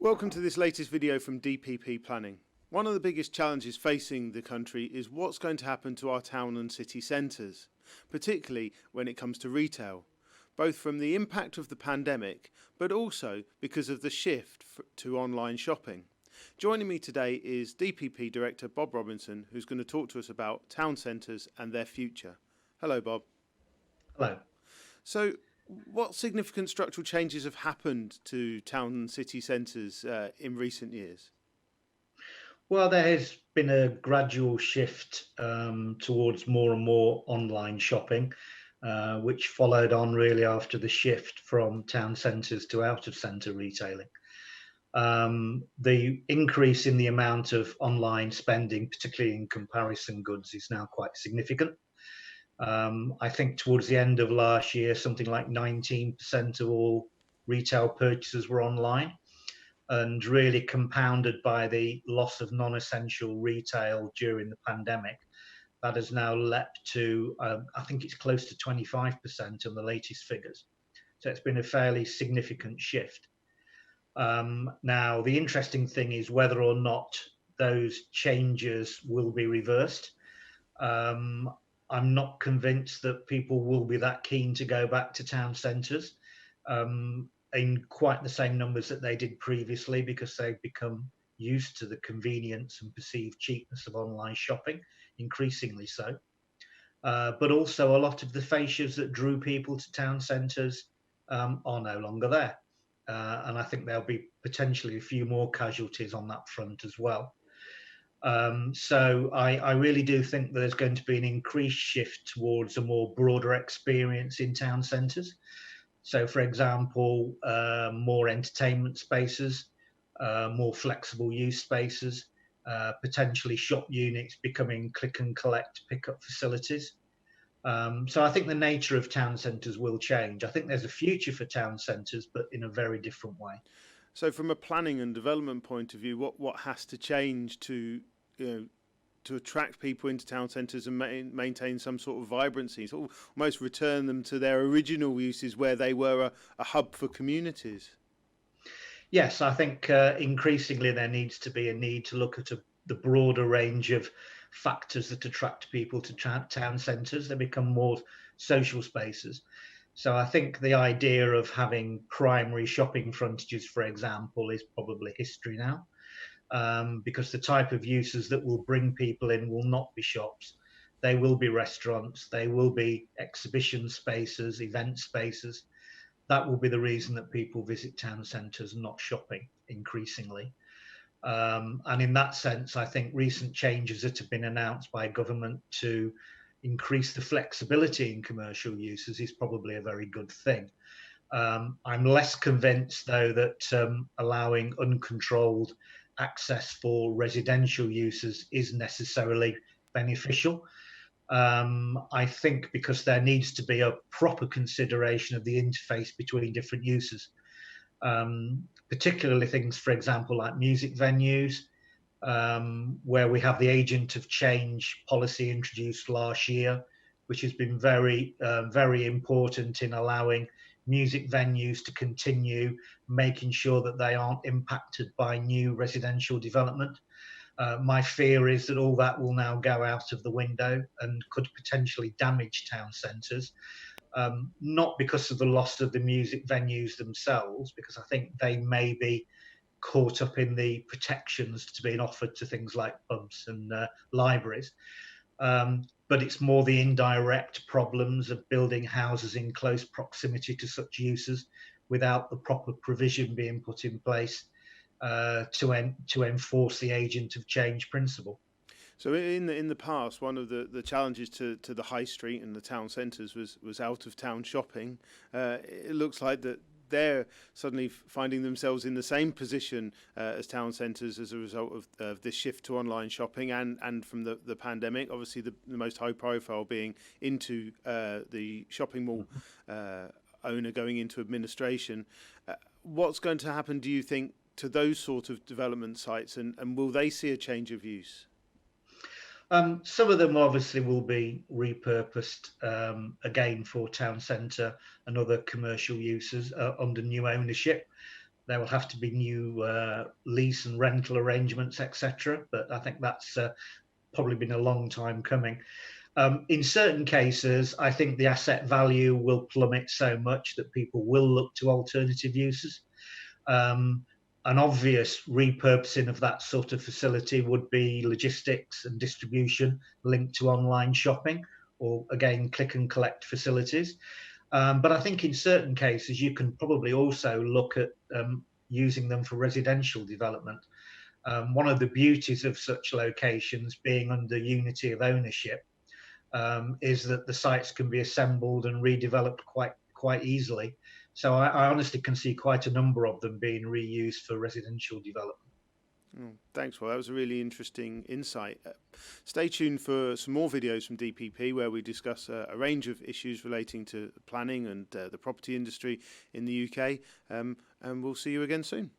Welcome to this latest video from DPP Planning. One of the biggest challenges facing the country is what's going to happen to our town and city centres, particularly when it comes to retail, both from the impact of the pandemic, but also because of the shift to online shopping. Joining me today is DPP Director Bob Robinson, who's going to talk to us about town centres and their future. Hello, Bob. Hello. So, what significant structural changes have happened to town and city centres in recent years? Well, there has been a gradual shift towards more and more online shopping, which followed on really after the shift from town centres to out of centre retailing. The increase in the amount of online spending, particularly in comparison goods, is now quite significant. I think towards the end of last year, something like 19% of all retail purchases were online, and really compounded by the loss of non-essential retail during the pandemic. That has now leapt to, I think it's close to 25% on the latest figures. So it's been a fairly significant shift. Now, the interesting thing is whether or not those changes will be reversed. I'm not convinced that people will be that keen to go back to town centres in quite the same numbers that they did previously, because they've become used to the convenience and perceived cheapness of online shopping, increasingly so. But also a lot of the fascias that drew people to town centres are no longer there. And I think there'll be potentially a few more casualties on that front as well. So I really do think there's going to be an increased shift towards a more broader experience in town centres. So, for example, more entertainment spaces, more flexible use spaces, potentially shop units becoming click and collect pickup facilities. So I think the nature of town centres will change. I think there's a future for town centres, but in a very different way. So, from a planning and development point of view, what has to change to attract people into town centres and maintain some sort of vibrancy, sort of almost return them to their original uses where they were a hub for communities? Yes, I think increasingly there needs to be a need to look at the broader range of factors that attract people to town centres. They become more social spaces. So I think the idea of having primary shopping frontages, for example, is probably history now, because the type of uses that will bring people in will not be shops. They will be restaurants, they will be exhibition spaces, event spaces. That will be the reason that people visit town centres, not shopping, increasingly. And in that sense, I think recent changes that have been announced by government to increase the flexibility in commercial uses is probably a very good thing. I'm less convinced, though, that allowing uncontrolled access for residential uses is necessarily beneficial. I think because there needs to be a proper consideration of the interface between different uses, particularly things, for example, like music venues, where we have the agent of change policy introduced last year, which has been very important in allowing music venues to continue, making sure that they aren't impacted by new residential development. My fear is that all that will now go out of the window and could potentially damage town centres, not because of the loss of the music venues themselves, because I think they may be caught up in the protections to being offered to things like pubs and libraries. But it's more the indirect problems of building houses in close proximity to such uses without the proper provision being put in place to enforce the agent of change principle. So in the past, one of the challenges to the high street and the town centres was out of town shopping. It looks like that they're suddenly finding themselves in the same position as town centres as a result of this shift to online shopping and from the pandemic. Obviously, the most high profile being into the shopping mall owner going into administration. What's going to happen, do you think, to those sort of development sites, and will they see a change of use? Some of them obviously will be repurposed again for town centre and other commercial uses under new ownership. there will have to be new lease and rental arrangements, etc. But I think that's probably been a long time coming. In certain cases, I think the asset value will plummet so much that people will look to alternative uses. An obvious repurposing of that sort of facility would be logistics and distribution linked to online shopping, or again, click and collect facilities. But I think in certain cases, you can probably also look at using them for residential development. One of the beauties of such locations being under unity of ownership is that the sites can be assembled and redeveloped quite easily. So I honestly can see quite a number of them being reused for residential development. Thanks. Well, that was a really interesting insight. Stay tuned for some more videos from DPP where we discuss a range of issues relating to planning and the property industry in the UK. And we'll see you again soon.